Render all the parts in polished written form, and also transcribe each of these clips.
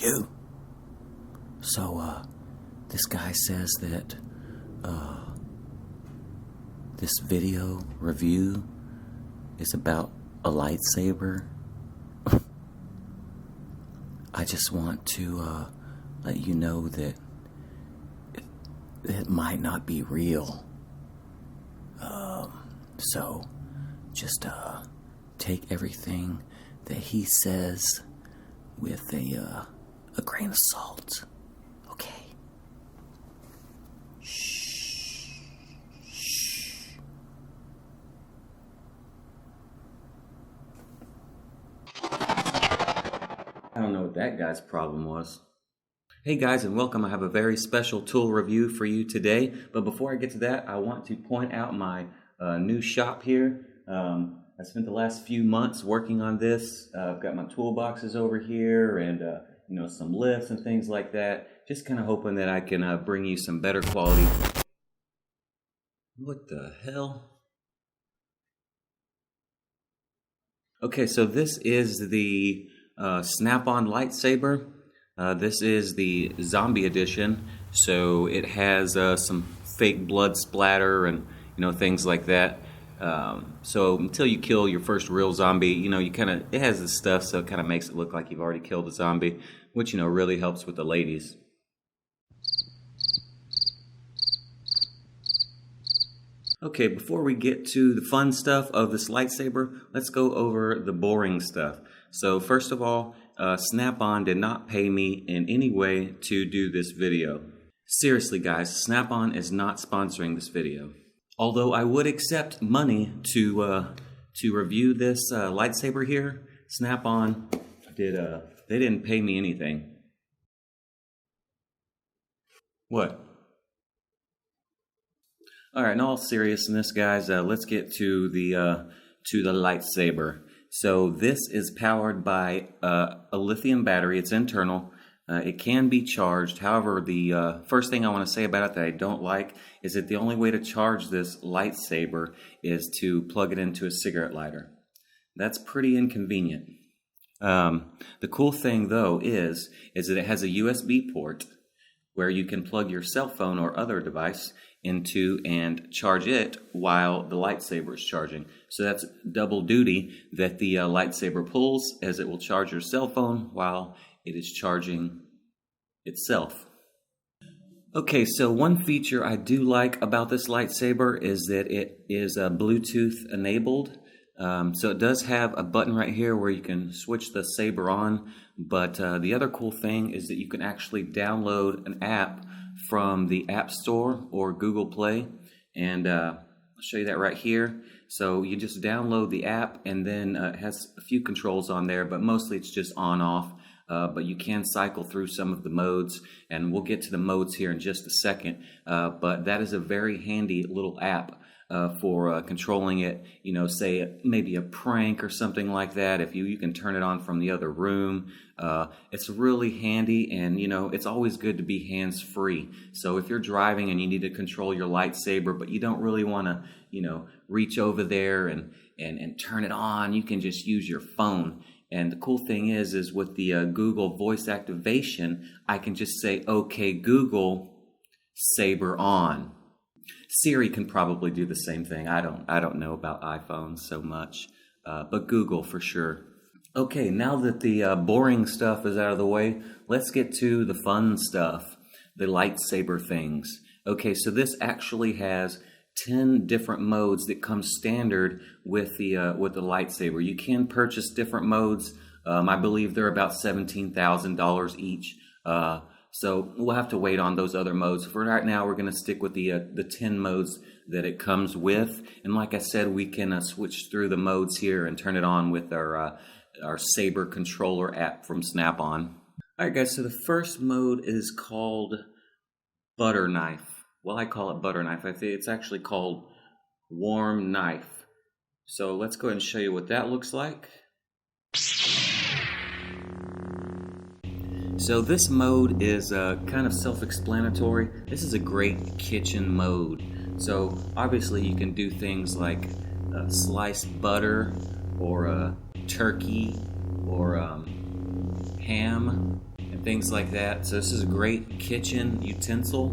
You. So, this guy says that, this video review is about a lightsaber. I just want to, let you know that it might not be real. So, just, take everything that he says with a grain of salt. Okay? Shh. I don't know what that guy's problem was. Hey guys, and welcome. I have a very special tool review for you today. But before I get to that, I want to point out my new shop here. I spent the last few months working on this. I've got my toolboxes over here and some lifts and things like that. Just kind of hoping that I can bring you some better quality. What the hell? Okay, so this is the Snap-on Lightsaber. This is the zombie edition, so it has some fake blood splatter and things like that. So until you kill your first real zombie, it has this stuff, so it kind of makes it look like you've already killed a zombie, which really helps with the ladies. Okay, before we get to the fun stuff of this lightsaber, let's go over the boring stuff. So first of all, Snap-on did not pay me in any way to do this video. Seriously guys, Snap-on is not sponsoring this video. Although I would accept money to review this lightsaber here, Snap-on they didn't pay me anything. What? All right, in all seriousness, guys, let's get to the lightsaber. So this is powered by a lithium battery. It's internal. It can be charged. However, the first thing I want to say about it that I don't like is that the only way to charge this lightsaber is to plug it into a cigarette lighter. That's pretty inconvenient. The cool thing, though, is that it has a USB port where you can plug your cell phone or other device into and charge it while the lightsaber is charging. So that's double duty that the lightsaber pulls, as it will charge your cell phone while it is charging itself. Okay, so one feature I do like about this lightsaber is that it is Bluetooth enabled. So it does have a button right here where you can switch the saber on, but the other cool thing is that you can actually download an app from the App Store or Google Play, and I'll show you that right here. So you just download the app, and then it has a few controls on there, but mostly it's just on-off. But you can cycle through some of the modes, and we'll get to the modes here in just a second. But that is a very handy little app for controlling it, say maybe a prank or something like that. If you can turn it on from the other room. It's really handy, and it's always good to be hands-free. So if you're driving and you need to control your lightsaber, but you don't really want to, reach over there and turn it on, you can just use your phone. And the cool thing is with the Google voice activation, I can just say, "Okay, Google, saber on." Siri can probably do the same thing. I don't know about iPhones so much, but Google for sure. Okay, now that the boring stuff is out of the way, let's get to the fun stuff, the lightsaber things. Okay, so this actually has 10 different modes that come standard with the lightsaber. You can purchase different modes. I believe they're about $17,000 each. So we'll have to wait on those other modes. For right now, we're going to stick with the 10 modes that it comes with. And like I said, we can switch through the modes here and turn it on with our Saber controller app from Snap-on. All right, guys. So the first mode is called Butter Knife. Well, I call it Butter Knife. I think it's actually called Warm Knife. So let's go ahead and show you what that looks like. So this mode is kind of self-explanatory. This is a great kitchen mode. So obviously you can do things like sliced butter or turkey or ham and things like that. So this is a great kitchen utensil.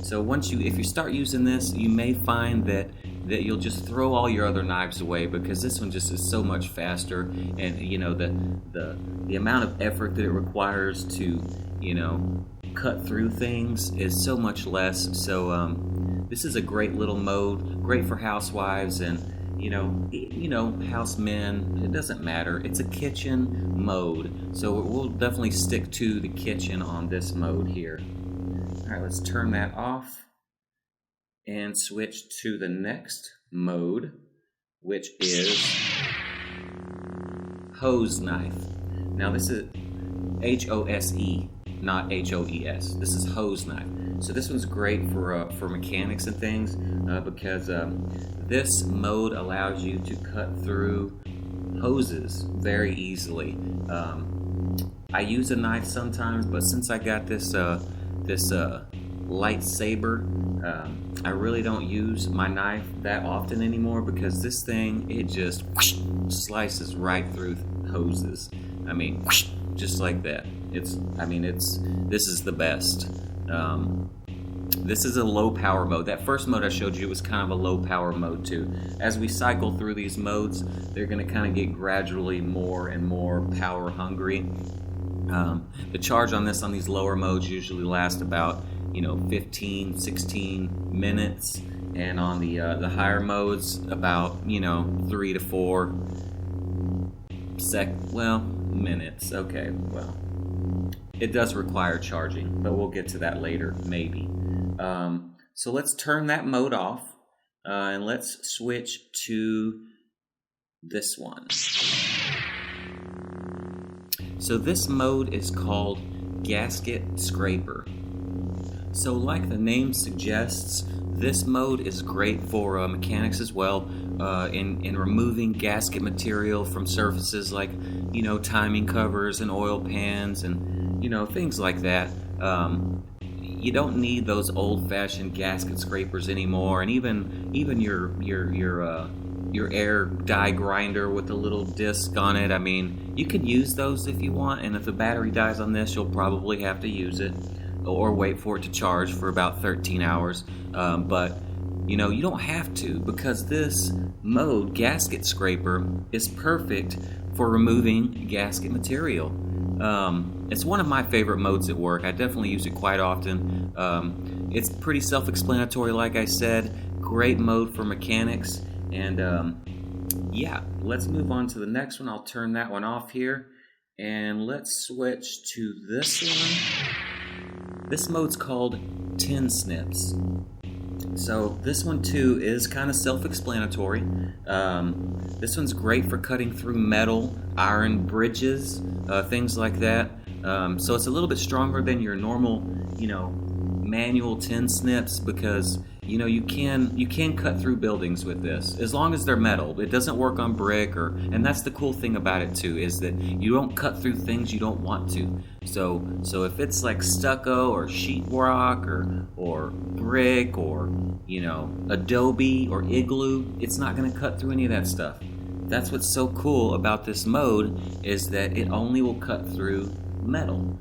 So if you start using this, you may find that you'll just throw all your other knives away, because this one just is so much faster, and the amount of effort that it requires to cut through things is so much less. So this is a great little mode, great for housewives and housemen. It doesn't matter. It's a kitchen mode, so we'll definitely stick to the kitchen on this mode here. All right, let's turn that off and switch to the next mode, which is hose knife. Now this is HOSE, not HOES. This is hose knife. So this one's great for mechanics and things, because this mode allows you to cut through hoses very easily. I use a knife sometimes, but since I got this Lightsaber, I really don't use my knife that often anymore, because this thing, it just slices right through hoses. I mean, just like that. This is the best. This is a low power mode. That first mode I showed you was kind of a low power mode too. As we cycle through these modes, they're going to kind of get gradually more and more power hungry. The charge on these lower modes usually last about 15-16 minutes, and on the higher modes about 3 to 4 minutes. Okay, well, it does require charging, but we'll get to that later, maybe. So let's turn that mode off, and let's switch to this one. So this mode is called Gasket Scraper. So like the name suggests, this mode is great for mechanics as well, in removing gasket material from surfaces like, timing covers and oil pans and, things like that. You don't need those old-fashioned gasket scrapers anymore, and even your air die grinder with the little disc on it. I mean, you can use those if you want, and if the battery dies on this, you'll probably have to use it or wait for it to charge for about 13 hours. But you don't have to, because this mode, Gasket Scraper, is perfect for removing gasket material. It's one of my favorite modes at work. I definitely use it quite often. It's pretty self-explanatory, like I said. Great mode for mechanics. And yeah, let's move on to the next one. I'll turn that one off here, and let's switch to this one. This mode's called Tin Snips. So this one too is kind of self-explanatory. This one's great for cutting through metal, iron bridges, things like that. So it's a little bit stronger than your normal, manual tin snips, because you can cut through buildings with this as long as they're metal. It doesn't work on brick, and that's the cool thing about it too, is that you don't cut through things you don't want to. So if it's like stucco or sheetrock or brick or adobe or igloo, it's not going to cut through any of that stuff. That's what's so cool about this mode, is that it only will cut through metal.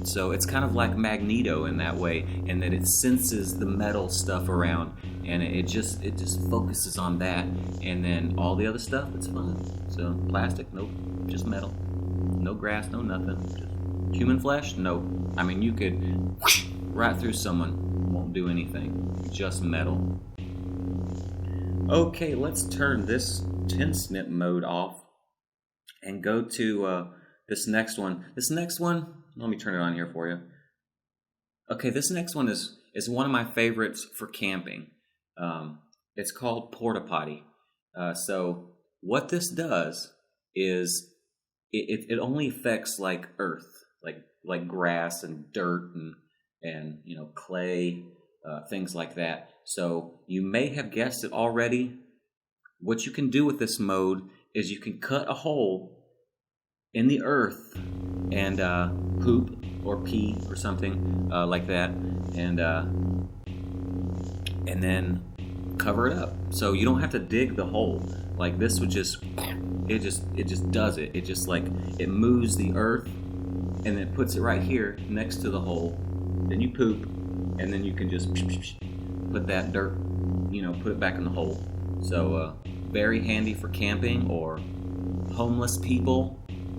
So it's kind of like Magneto in that way, in that it senses the metal stuff around, and it just focuses on that, and then all the other stuff, it's fine. So plastic, nope, just metal. No grass, no nothing. Just human flesh, nope. I mean, you could right through someone, won't do anything. Just metal. Okay, let's turn this tin snip mode off and go to this next one. Let me turn it on here for you. Okay, this next one is one of my favorites for camping. It's called Porta Potti. So what this does is it only affects like earth, like grass and dirt and clay, things like that. So you may have guessed it already. What you can do with this mode is you can cut a hole in the earth and poop or pee or something like that, and then cover it up. So you don't have to dig the hole. Like this would just does it. It just it moves the earth and then puts it right here next to the hole. Then you poop, and then you can just put that dirt, put it back in the hole. So very handy for camping or homeless people,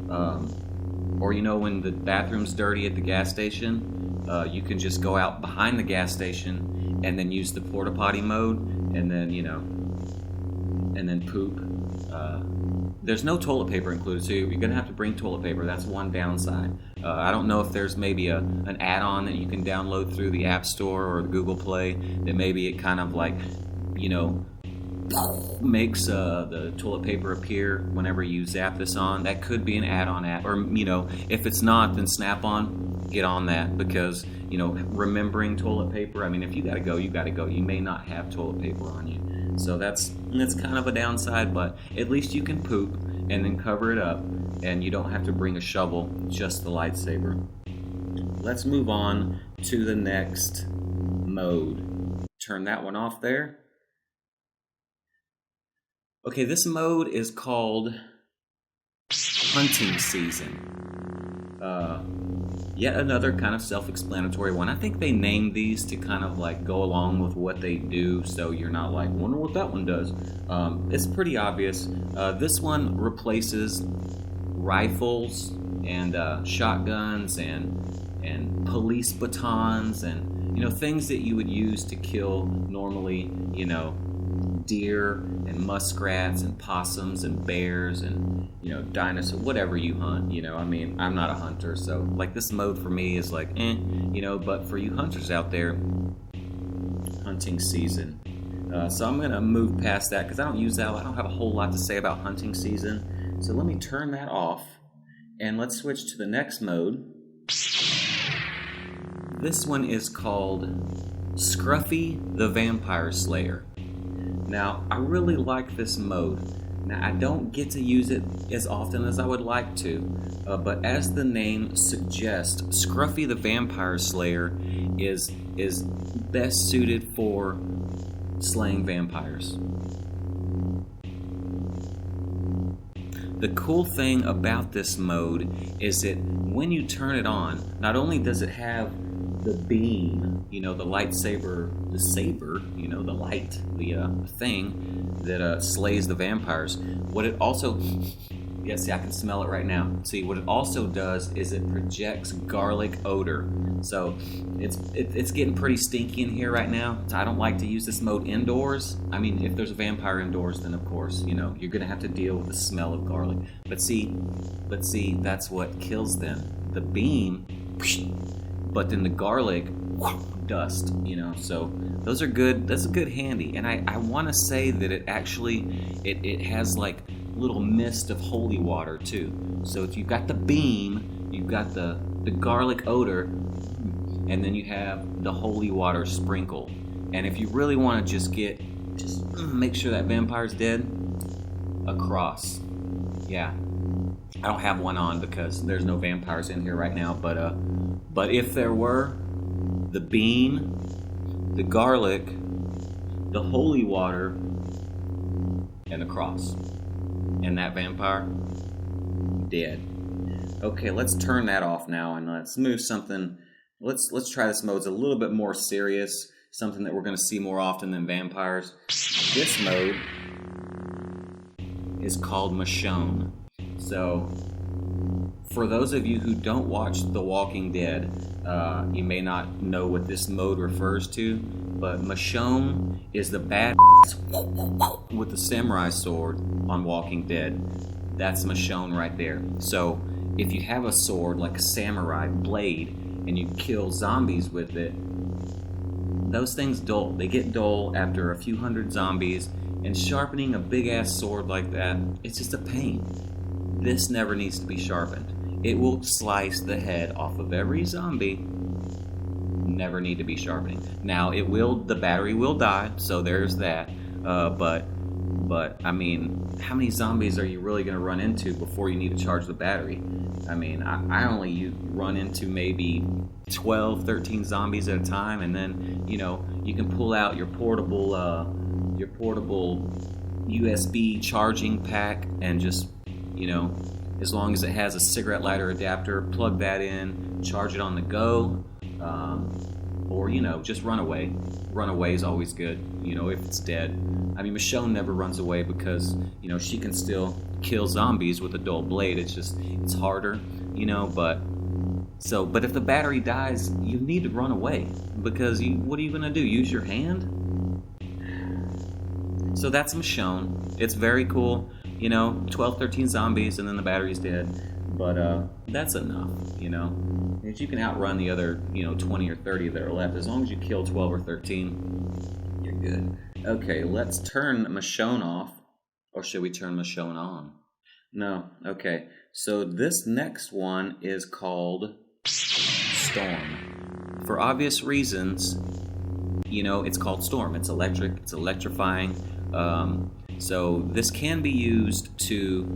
or when the bathroom's dirty at the gas station, you can just go out behind the gas station and then use the Porta Potti mode, and then and then poop. There's no toilet paper included, so you're gonna have to bring toilet paper. That's one downside. I don't know if there's maybe an add-on that you can download through the App Store or the Google Play that maybe it kind of like, makes the toilet paper appear whenever you zap this on. That could be an add-on app, or if it's not, then Snap-on, get on that, because remembering toilet paper. I mean, if you gotta go, you gotta go. You may not have toilet paper on you, so that's kind of a downside. But at least you can poop and then cover it up, and you don't have to bring a shovel, just the lightsaber. Let's move on to the next mode. Turn that one off there. Okay, this mode is called Hunting Season. Yet another kind of self-explanatory one. I think they named these to kind of like go along with what they do, so you're not like, wonder what that one does. It's pretty obvious. This one replaces rifles and shotguns and police batons and things that you would use to kill normally, deer and muskrats and possums and bears and dinosaurs, whatever you hunt. I mean, I'm not a hunter, so like this mode for me is like but for you hunters out there, Hunting Season. So I'm gonna move past that because I don't use that. I don't have a whole lot to say about Hunting Season, so let me turn that off and let's switch to the next mode. This one is called Scuffed the Vampire Slayer. Now, I really like this mode. Now, I don't get to use it as often as I would like to, but as the name suggests, Scuffed the Vampire Slayer is best suited for slaying vampires. The cool thing about this mode is that when you turn it on, not only does it have the beam, the lightsaber, the saber, the light, the thing that slays the vampires. What it also, yeah, see, I can smell it right now. See, what it also does is it projects garlic odor. So it's getting pretty stinky in here right now. I don't like to use this mode indoors. I mean, if there's a vampire indoors, then of course, you're gonna have to deal with the smell of garlic. But see, that's what kills them. The beam, but then the garlic, dust, so those are good. That's a good handy. And I want to say that it actually it has like little mist of holy water too. So if you've got the beam, you've got the garlic odor, and then you have the holy water sprinkle. And if you really want to just make sure that vampire's dead, a cross. Yeah, I don't have one on because there's no vampires in here right now, but if there were, the beam, the garlic, the holy water, and the cross, and that vampire dead. Okay, let's turn that off now and let's move something. Let's try this mode. It's a little bit more serious, something that we're going to see more often than vampires. This mode is called Michonne. So, for those of you who don't watch The Walking Dead, you may not know what this mode refers to, but Michonne is the bad with the samurai sword on Walking Dead. That's Michonne right there. So, if you have a sword like a samurai blade and you kill zombies with it, those things dull. They get dull after a few hundred zombies, and sharpening a big-ass sword like that, it's just a pain. This never needs to be sharpened. It will slice the head off of every zombie. Never need to be sharpening. Now, the battery will die, so there's that. But I mean, how many zombies are you really going to run into before you need to charge the battery? I mean, I only run into maybe 12, 13 zombies at a time, and then, you can pull out your portable USB charging pack and just, as long as it has a cigarette lighter adapter. Plug that in, charge it on the go, or just run away. Run away is always good, if it's dead. I mean, Michonne never runs away because she can still kill zombies with a dull blade. It's harder, but if the battery dies, you need to run away, because what are you gonna do? Use your hand? So that's Michonne. It's very cool, 12, 13 zombies and then the battery's dead. But that's enough, If you can outrun the other, 20 or 30 that are left, as long as you kill 12 or 13, you're good. Okay, let's turn Michonne off. Or should we turn Michonne on? No, okay. So this next one is called Storm. For obvious reasons, it's called Storm. It's electric, it's electrifying. So this can be used to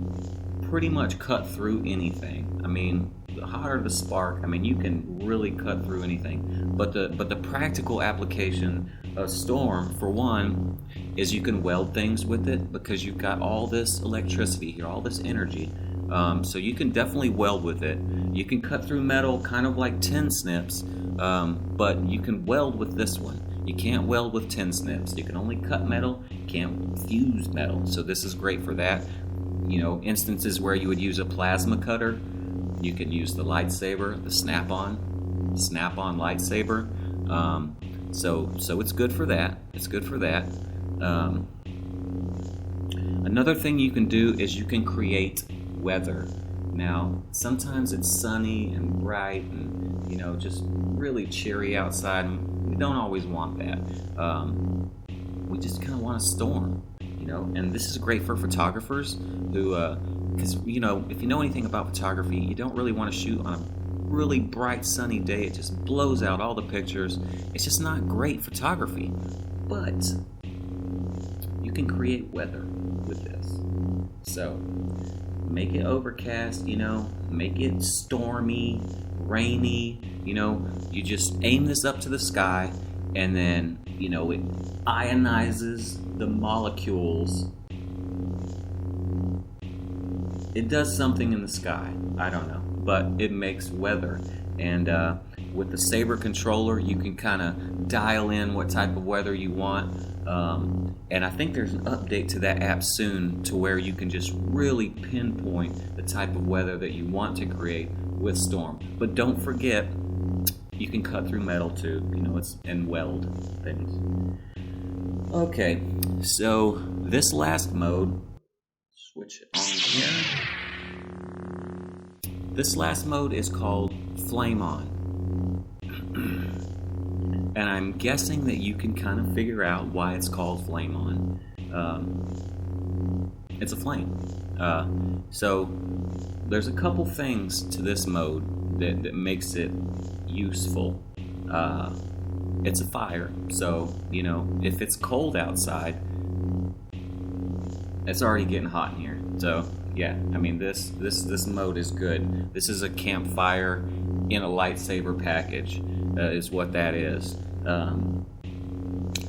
pretty much cut through anything. I mean, the hotter the spark, you can really cut through anything. But the practical application of Storm, for one, is you can weld things with it, because you've got all this electricity here, all this energy. So you can definitely weld with it. You can cut through metal, kind of like tin snips, but you can weld with this one. You can't weld with tin snips. You can only cut metal, you can't fuse metal. So this is great for that. Instances where you would use a plasma cutter, you can use the lightsaber, the snap-on lightsaber. So it's good for that. It's good for that. Another thing you can do is you can create weather. Now, sometimes it's sunny and bright and, just really cheery outside. We don't always want that. We just kind of want a storm, and this is great for photographers who, because, if you know anything about photography, you don't really want to shoot on a really bright sunny day. It just blows out all the pictures. It's just not great photography. But you can create weather with this. So make it overcast, make it stormy, rainy, you just aim this up to the sky, and then, it ionizes the molecules. It does something in the sky, I don't know, but it makes weather. And with the Saber controller, you can kind of dial in what type of weather you want. And I think there's an update to that app soon, to where you can just really pinpoint the type of weather that you want to create with Storm. But don't forget, you can cut through metal too, and weld things. Okay, so this last mode, switch it on here. This last mode is called Flame On. And I'm guessing that you can kind of figure out why it's called Flame On. It's a flame. So there's a couple things to this mode that makes it useful. It's a fire, so if it's cold outside, it's already getting hot in here. So yeah, this mode is good. This is a campfire in a lightsaber package, is what that is.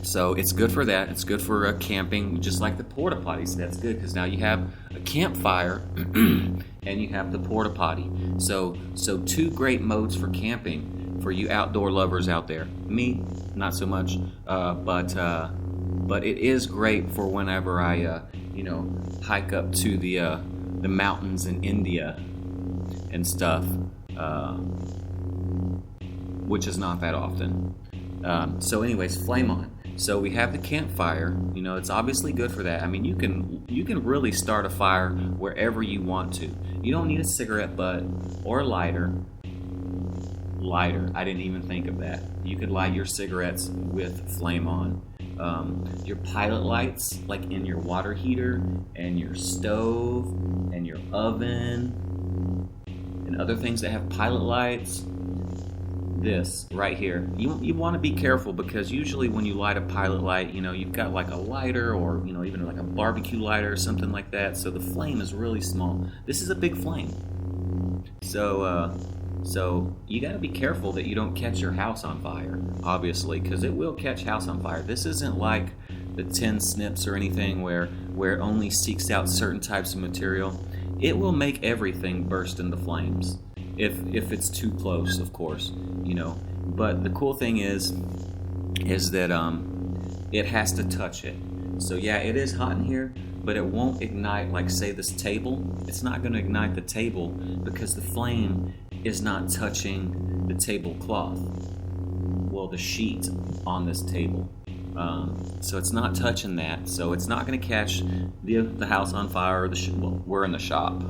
So it's good for that. It's good for camping, just like the Porta Potty. So that's good, because now you have a campfire and you have the Porta Potty. So two great modes for camping for you outdoor lovers out there. Me, not so much, but it is great for whenever I hike up to the mountains in India and stuff, which is not that often. So anyways, Flame On. So we have the campfire. It's obviously good for that. You can really start a fire wherever you want to. You don't need a cigarette butt or a lighter. I didn't even think of that. You could light your cigarettes with Flame On. Your pilot lights, like in your water heater and your stove and your oven and other things that have pilot lights. This right here, you want to be careful, because usually when you light a pilot light, you've got like a lighter, or even like a barbecue lighter or something like that, so the flame is really small. This is a big flame, so you got to be careful that you don't catch your house on fire, obviously, because it will catch house on fire. This isn't like the tin snips or anything where it only seeks out certain types of material. it will make everything burst into flames. If it's too close, of course, you know. But the cool thing is that it has to touch it. So yeah, it is hot in here, but it won't ignite. Like say this table, it's not going to ignite the table because the flame is not touching the tablecloth. Well, the sheet on this table. So it's not touching that. So it's not going to catch the house on fire. Or well, we're in the shop,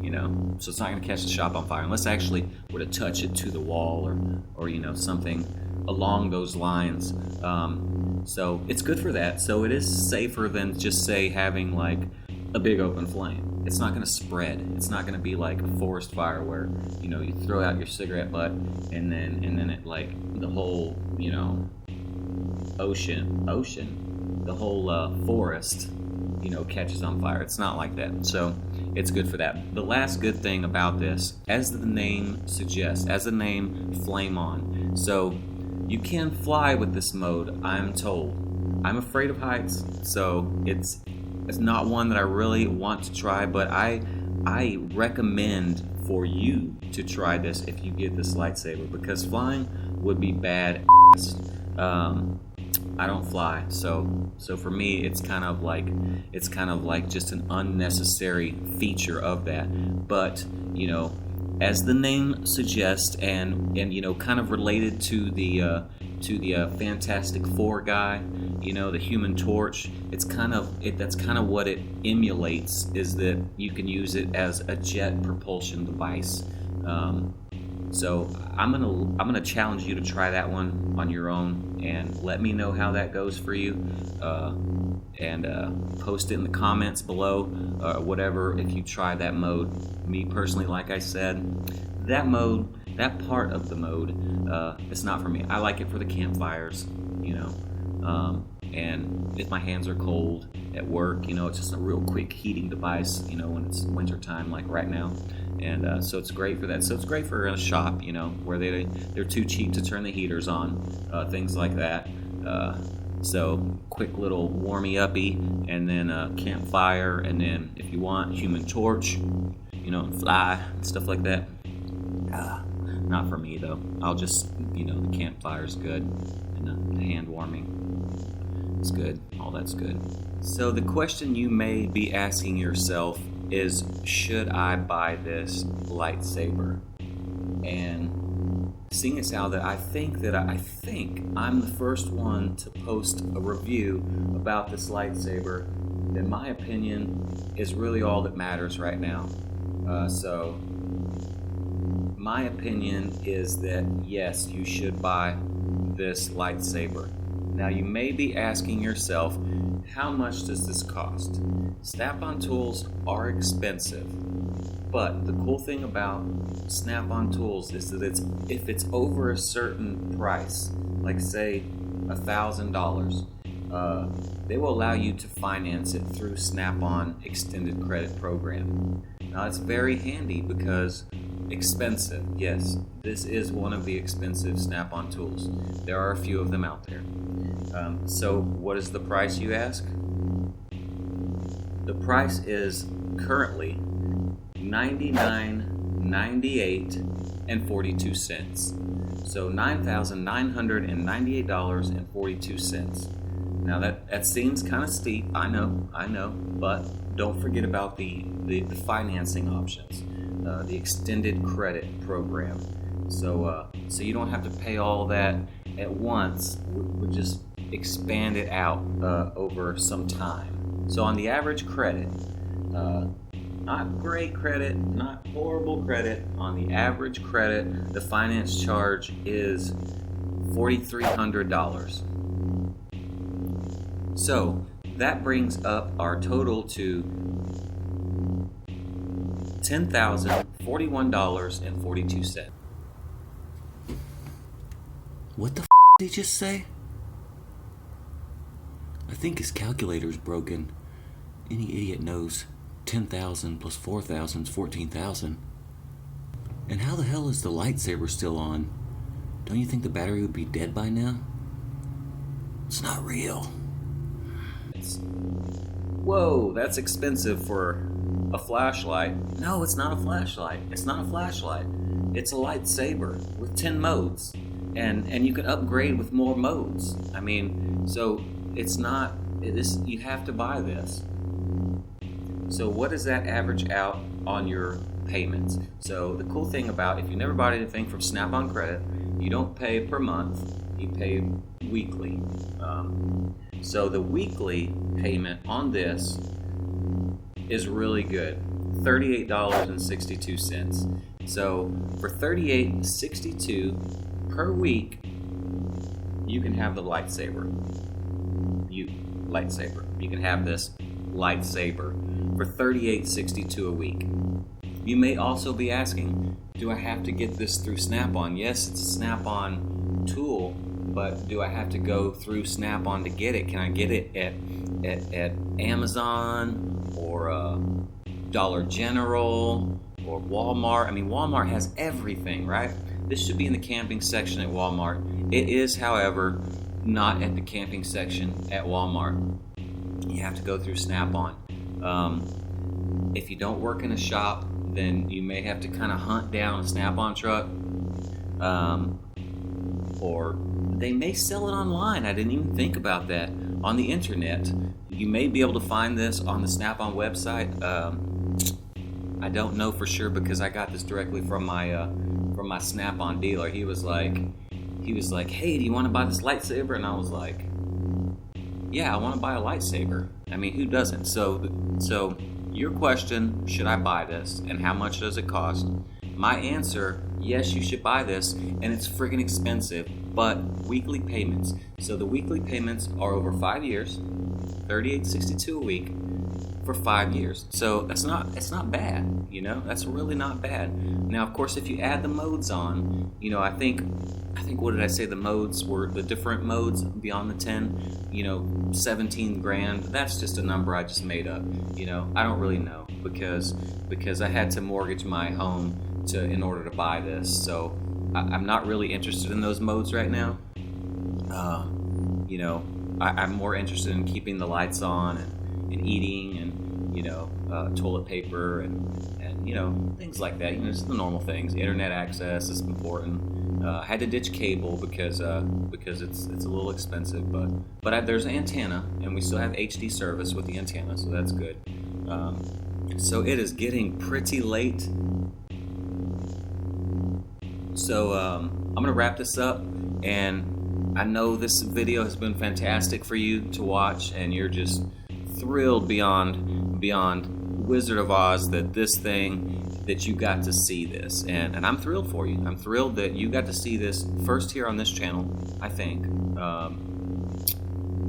you know. So it's not going to catch the shop on fire unless I actually were to touch it to the wall or you know, something along those lines. So it's good for that. So it is safer than just say having like a big open flame. It's not going to spread. It's not going to be like a forest fire where, you know, you throw out your cigarette butt and then it like the whole, you know, ocean, the whole forest, you know, catches on fire. It's not like that. So it's good for that. The last good thing about this, as the name suggests, as the name Flame On, so you can fly with this mode, I'm told. I'm afraid of heights, so it's not one that I really want to try, but I recommend for you to try this if you get this lightsaber, because flying would be bad. I don't fly, so for me it's kind of like just an unnecessary feature of that. But you know, as the name suggests, and you know, kind of related to the Fantastic Four guy, you know, the Human Torch. That's kind of what it emulates, is that you can use it as a jet propulsion device. So I'm gonna challenge you to try that one on your own, and let me know how that goes for you. And post it in the comments below, whatever, if you try that mode. Me personally, like I said, that part of the mode, it's not for me. I like it for the campfires, you know, and if my hands are cold at work, you know, it's just a real quick heating device, you know, when it's winter time like right now. And so it's great for that. So it's great for a shop, you know, where they're too cheap to turn the heaters on, things like that. So quick little warmy-uppy, and then campfire, and then if you want, Human Torch, you know, and fly, and stuff like that. Not for me though. I'll just, you know, the campfire's good, and the hand warming is good. All that's good. So the question you may be asking yourself is, should I buy this lightsaber? And seeing as how that I think I'm the first one to post a review about this lightsaber, in my opinion, is really all that matters right now. So my opinion is that yes, you should buy this lightsaber. Now you may be asking yourself, how much does this cost? Snap-on tools are expensive, but the cool thing about Snap-on tools is that if it's over a certain price, like say $1,000, they will allow you to finance it through Snap-on extended credit program. Now it's very handy because expensive, yes, this is one of the expensive Snap-on tools. There are a few of them out there. So what is the price, you ask? The price is currently $99.98.42. So $9,998.42. Now that seems kind of steep, I know, but don't forget about the financing options, the extended credit program. So you don't have to pay all that at once. We'll just expand it out over some time. So on the average credit, not great credit, not horrible credit, on the average credit, the finance charge is $4,300. So that brings up our total to $10,041.42. What the did he just say? I think his calculator's broken. Any idiot knows 10,000 plus 4,000 is 14,000. And how the hell is the lightsaber still on? Don't you think the battery would be dead by now? It's not real. Whoa, that's expensive for a flashlight. No, it's not a flashlight. It's not a flashlight. It's a lightsaber with 10 modes. And you can upgrade with more modes. I mean, so it's not, you have to buy this. So what does that average out on your payments? So the cool thing about, if you never bought anything from Snap-on Credit, you don't pay per month, you pay weekly. So the weekly payment on this is really good, $38.62. So for $38.62 per week, you can have the lightsaber. You can have this lightsaber for $38.62 a week. You may also be asking, do I have to get this through Snap-on? Yes, it's a Snap-on tool, but do I have to go through Snap-on to get it? Can I get it at Amazon or Dollar General or Walmart? I mean, Walmart has everything, right? This should be in the camping section at Walmart. It is, however, not at the camping section at Walmart. You have to go through Snap-on. If you don't work in a shop, then you may have to kind of hunt down a Snap-on truck, or they may sell it online. I didn't even think about that. On the internet, you may be able to find this on the Snap-on website. I don't know for sure because I got this directly from my Snap-on dealer. He was like, hey, do you want to buy this lightsaber? And I was like, yeah, I want to buy a lightsaber. I mean, who doesn't? So your question, should I buy this and how much does it cost? My answer, yes, you should buy this, and it's friggin' expensive, but weekly payments. So the weekly payments are over 5 years, $38.62 a week for 5 years. So it's not bad, you know. That's really not bad. Now, of course, if you add the modes on, you know, I think what did I say? The modes were the different modes beyond the 10. You know, 17 grand. That's just a number I just made up. You know, I don't really know because I had to mortgage my home in order to buy this. So I'm not really interested in those modes right now. You know, I'm more interested in keeping the lights on and eating and, you know, toilet paper and you know, things like that. You know, just the normal things. Internet access is important. I had to ditch cable because it's a little expensive, but there's an antenna, and we still have HD service with the antenna, so that's good. So it is getting pretty late. So I'm gonna wrap this up, and I know this video has been fantastic for you to watch, and you're just thrilled beyond Wizard of Oz that you got to see this, and I'm thrilled for you. I'm thrilled that you got to see this first here on this channel. I think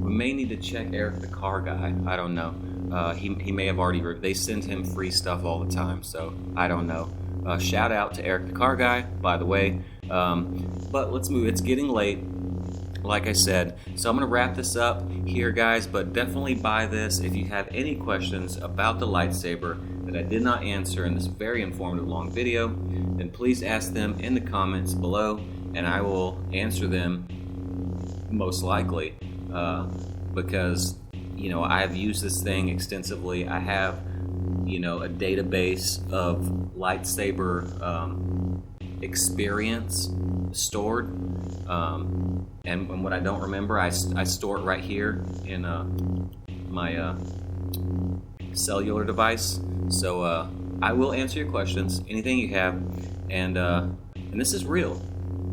we may need to check Eric the Car Guy. I don't know. He may have already. They send him free stuff all the time, so I don't know. Shout out to Eric the Car Guy, by the way. But let's move. It's getting late, like I said. So I'm going to wrap this up here, guys. But definitely buy this. If you have any questions about the lightsaber that I did not answer in this very informative long video, then please ask them in the comments below, and I will answer them most likely. Because, you know, I have used this thing extensively. I have, you know, a database of lightsaber experience stored, and what I don't remember, I store it right here in my cellular device. So I will answer your questions, anything you have, and this is real,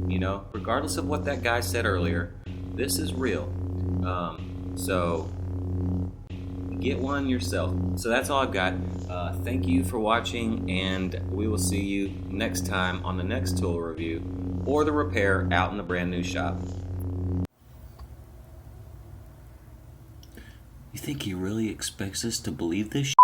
you know, regardless of what that guy said earlier. This is real. So get one yourself. So that's all I've got. Thank you for watching, and we will see you next time on the next tool review or the repair out in the brand new shop. You think he really expects us to believe this